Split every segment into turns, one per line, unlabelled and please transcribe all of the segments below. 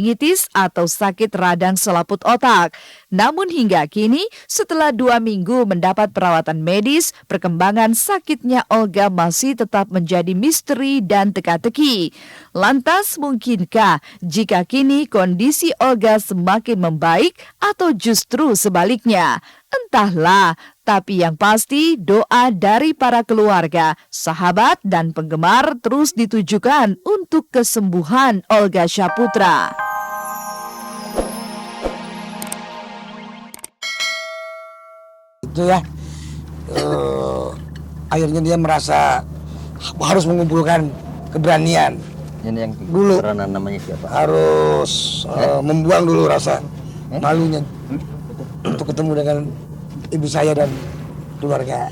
meningitis atau sakit radang selaput otak. Namun hingga kini, setelah 2 minggu mendapat perawatan medis, perkembangan sakitnya Olga masih tetap menjadi misteri dan teka-teki. Lantas mungkinkah jika kini kondisi Olga semakin membaik atau justru sebaliknya? Entahlah, tapi yang pasti doa dari para keluarga, sahabat, dan penggemar terus ditujukan untuk kesembuhan Olga Syaputra.
Itu ya, akhirnya dia merasa harus mengumpulkan keberanian.
Ini yang
dulu
peranan namanya siapa?
Harus membuang dulu rasa malunya untuk ketemu dengan ibu saya dan keluarga.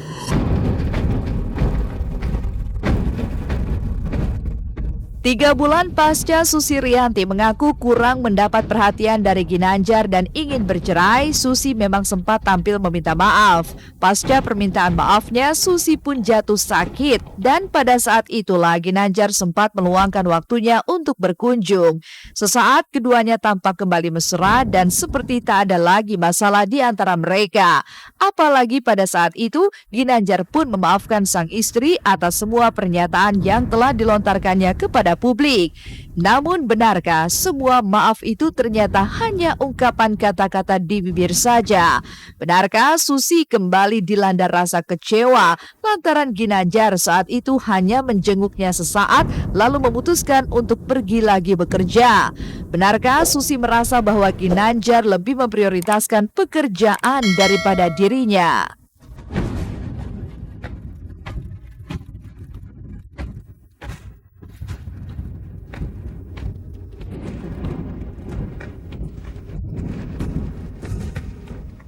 3 bulan pasca Susi Rianti mengaku kurang mendapat perhatian dari Ginanjar dan ingin bercerai, Susi memang sempat tampil meminta maaf. Pasca permintaan maafnya, Susi pun jatuh sakit dan pada saat itulah Ginanjar sempat meluangkan waktunya untuk berkunjung. Sesaat keduanya tampak kembali mesra dan seperti tak ada lagi masalah di antara mereka. Apalagi pada saat itu, Ginanjar pun memaafkan sang istri atas semua pernyataan yang telah dilontarkannya kepada publik. Namun benarkah semua maaf itu ternyata hanya ungkapan kata-kata di bibir saja? Benarkah Susi kembali dilanda rasa kecewa lantaran Ginanjar saat itu hanya menjenguknya sesaat lalu memutuskan untuk pergi lagi bekerja? Benarkah Susi merasa bahwa Ginanjar lebih memprioritaskan pekerjaan daripada dirinya?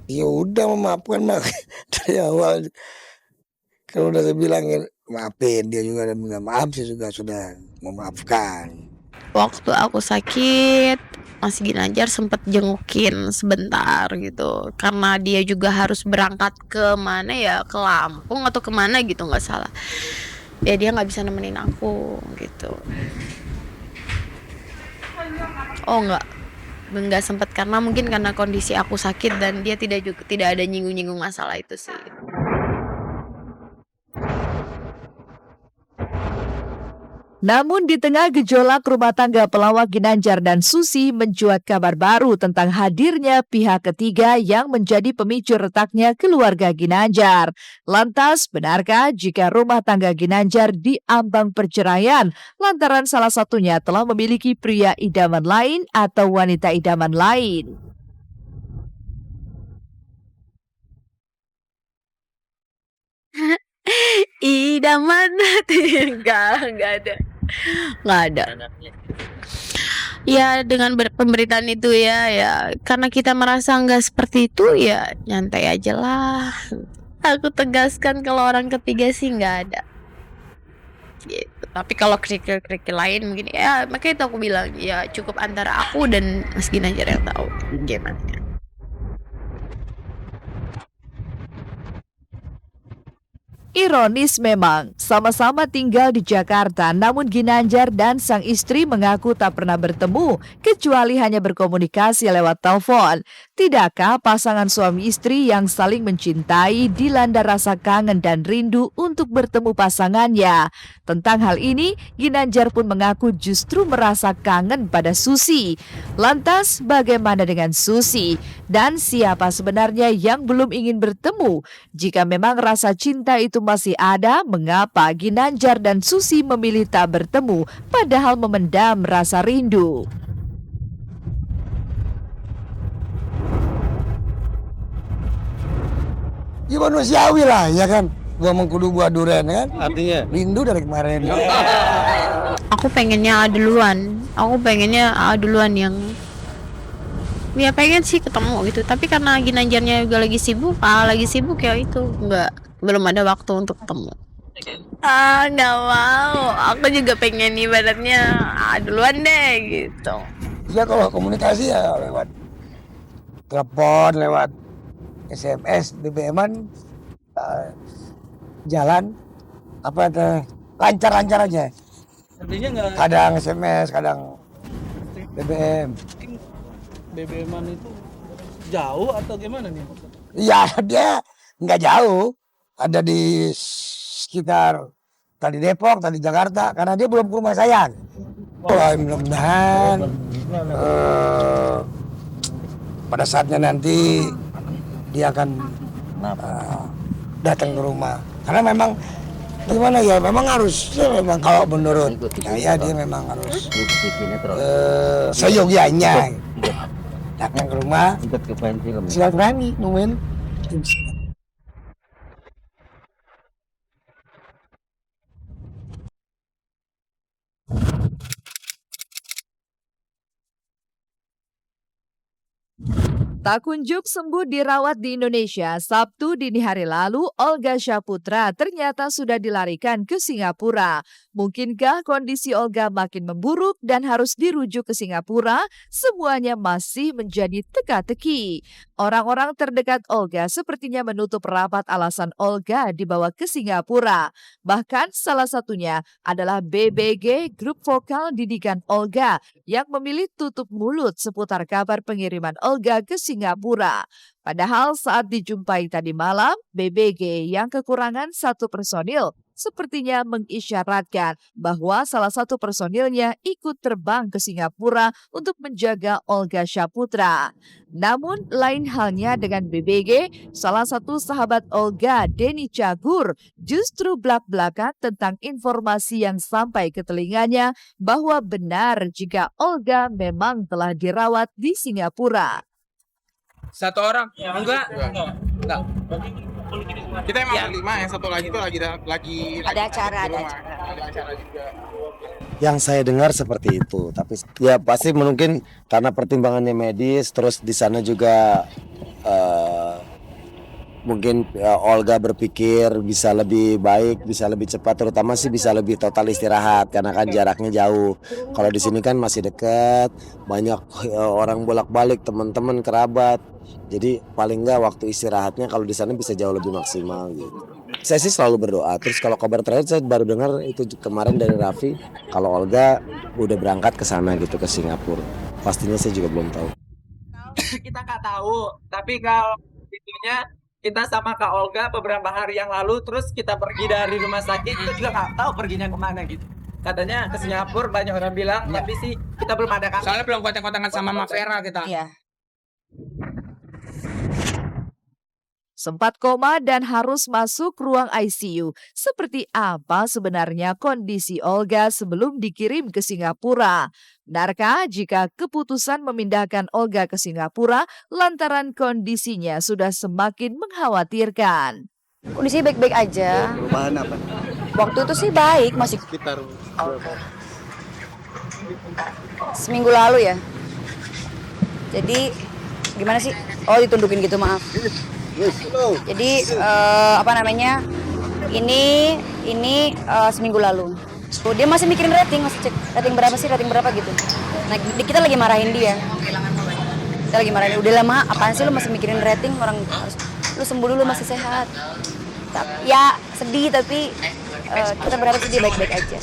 Ya udah memaafkan mah dari awal. Kalau udah saya bilang maafin, dia juga udah minta maaf, saya juga sudah memaafkan.
Waktu aku sakit, Mas Ginanjar sempat jengukin sebentar gitu, karena dia juga harus berangkat ke mana ya, ke Lampung atau kemana gitu nggak salah. Ya dia nggak bisa nemenin aku gitu. Oh nggak sempat karena mungkin karena kondisi aku sakit dan dia tidak ada nyinggung-nyinggung masalah itu sih.
Namun di tengah gejolak rumah tangga pelawak Ginanjar dan Susi mencuat kabar baru tentang hadirnya pihak ketiga yang menjadi pemicu retaknya keluarga Ginanjar. Lantas, benarkah jika rumah tangga Ginanjar diambang perceraian lantaran salah satunya telah memiliki pria idaman lain atau wanita idaman lain?
Idaman enggak ada. Nggak ada. Ya dengan pemberitaan itu ya karena kita merasa nggak seperti itu ya nyantai aja lah. Aku tegaskan kalau orang ketiga sih nggak ada gitu. Tapi kalau kerikil-kerikil lain mungkin ya makanya itu aku bilang ya cukup antara aku dan Mas Ginanjar yang tahu gimana.
Ironis memang, sama-sama tinggal di Jakarta, namun Ginanjar dan sang istri mengaku tak pernah bertemu, kecuali hanya berkomunikasi lewat telepon. Tidakkah pasangan suami istri yang saling mencintai dilanda rasa kangen dan rindu untuk bertemu pasangannya? Tentang hal ini, Ginanjar pun mengaku justru merasa kangen pada Susi. Lantas, bagaimana dengan Susi? Dan siapa sebenarnya yang belum ingin bertemu? Jika memang rasa cinta itu masih ada, mengapa Ginanjar dan Susi memilih tak bertemu padahal memendam rasa rindu?
Ya manusiawi lah, ya kan? Gua mengkudu buah durian kan?
Artinya?
Rindu dari kemarin.
Aku pengennya A duluan yang ya pengen sih ketemu gitu, tapi karena Ginanjarnya juga lagi sibuk ya itu belum ada waktu untuk ketemu. Nggak mau, aku juga pengen ibaratnya duluan deh gitu.
Ya kalau komunikasi ya lewat telepon, lewat SMS, BBM-an, jalan lancar aja.
Artinya nggak
Kadang SMS, kadang BBM.
BBM-an itu jauh atau gimana nih?
Ya dia nggak jauh, ada di sekitar tadi Depok, tadi Jakarta, karena dia belum ke rumah saya. Wah, mudah-mudahan pada saatnya nanti dia akan datang ke rumah. Karena memang gimana ya, memang harusnya memang kalau menurut saya dia memang harus seyogianya datang ke rumah silaturahmi nungguin.
Tak kunjung sembuh dirawat di Indonesia, Sabtu dini hari lalu, Olga Syahputra ternyata sudah dilarikan ke Singapura. Mungkinkah kondisi Olga makin memburuk dan harus dirujuk ke Singapura? Semuanya masih menjadi teka-teki. Orang-orang terdekat Olga sepertinya menutup rapat alasan Olga dibawa ke Singapura. Bahkan salah satunya adalah BBG, grup vokal didikan Olga, yang memilih tutup mulut seputar kabar pengiriman Olga ke Singapura. Padahal saat dijumpai tadi malam, BBG yang kekurangan satu personil sepertinya mengisyaratkan bahwa salah satu personilnya ikut terbang ke Singapura untuk menjaga Olga Syahputra. Namun lain halnya dengan BBG, salah satu sahabat Olga, Denny Cagur, justru belak-belakan tentang informasi yang sampai ke telinganya bahwa benar jika Olga memang telah dirawat di Singapura.
Satu orang? Enggak. Kita emang berlima, yang satu lagi itu lagi
ada acara
juga.
Yang saya dengar seperti itu, tapi ya pasti mungkin karena pertimbangannya medis, terus di sana juga mungkin Olga berpikir bisa lebih baik, bisa lebih cepat, terutama sih bisa lebih total istirahat karena kan jaraknya jauh. Kalau di sini kan masih dekat, banyak orang bolak-balik, teman-teman, kerabat. Jadi paling nggak waktu istirahatnya kalau di sana bisa jauh lebih maksimal gitu. Saya sih selalu berdoa. Terus kalau kabar terakhir saya baru dengar itu kemarin dari Raffi kalau Olga udah berangkat ke sana gitu, ke Singapura. Pastinya saya juga belum tahu.
Kita nggak tahu, tapi kalau itunya kita sama Kak Olga beberapa hari yang lalu, terus kita pergi dari rumah sakit, kita juga nggak tahu perginya kemana gitu. Katanya ke Singapura, banyak orang bilang, tapi sih kita belum ada kabar.
Soalnya belum kontak-kontakan sama Mak Vera kita.
Iya.
Sempat koma dan harus masuk ruang ICU. Seperti apa sebenarnya kondisi Olga sebelum dikirim ke Singapura? Benarkah jika keputusan memindahkan Olga ke Singapura lantaran kondisinya sudah semakin mengkhawatirkan?
Kondisinya baik-baik aja.
Perubahan apa?
Waktu itu sih baik, masih
Sekitar
seminggu lalu ya. Jadi gimana sih? Oh, ditundukin gitu, maaf. Jadi apa namanya? Ini seminggu lalu. Dia masih mikirin rating, masih cek rating berapa gitu. Nah, kita lagi marahin dia. Kita lagi marahin, udah lama, apaan sih lu masih mikirin rating, orang harus lu sembuh dulu, masih sehat. Ya sedih, tapi kita berharap sih dia baik-baik aja.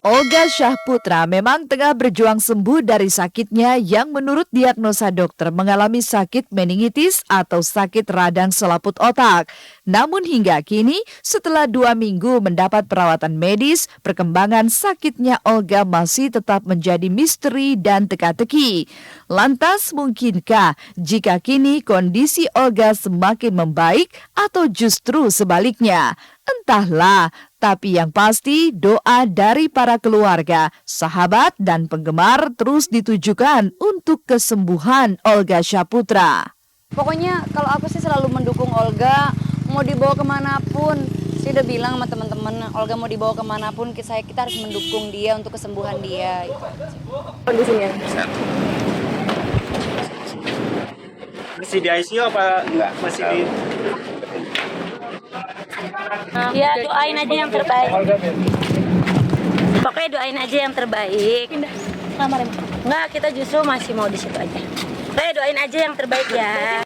Olga Syahputra memang tengah berjuang sembuh dari sakitnya yang menurut diagnosa dokter mengalami sakit meningitis atau sakit radang selaput otak. Namun hingga kini setelah 2 minggu mendapat perawatan medis, perkembangan sakitnya Olga masih tetap menjadi misteri dan teka-teki. Lantas mungkinkah jika kini kondisi Olga semakin membaik atau justru sebaliknya? Entahlah, tapi yang pasti doa dari para keluarga, sahabat, dan penggemar terus ditujukan untuk kesembuhan Olga Syahputra.
Pokoknya kalau aku sih selalu mendukung Olga, mau dibawa kemanapun. Saya udah bilang sama teman-teman, Olga mau dibawa kemanapun, kita harus mendukung dia untuk kesembuhan dia. Kondisinya?
masih di ICU apa enggak? Masih di
Ya doain aja yang terbaik. Pokoknya doain aja yang terbaik. Enggak, kita justru masih mau di situ aja. Pokoknya doain aja yang terbaik ya.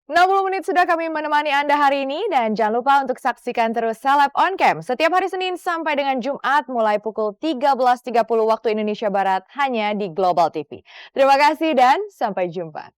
60 menit sudah kami menemani Anda hari ini dan jangan lupa untuk saksikan terus Seleb On Cam setiap hari Senin sampai dengan Jumat mulai pukul 13.30 waktu Indonesia Barat hanya di Global TV. Terima kasih dan sampai jumpa.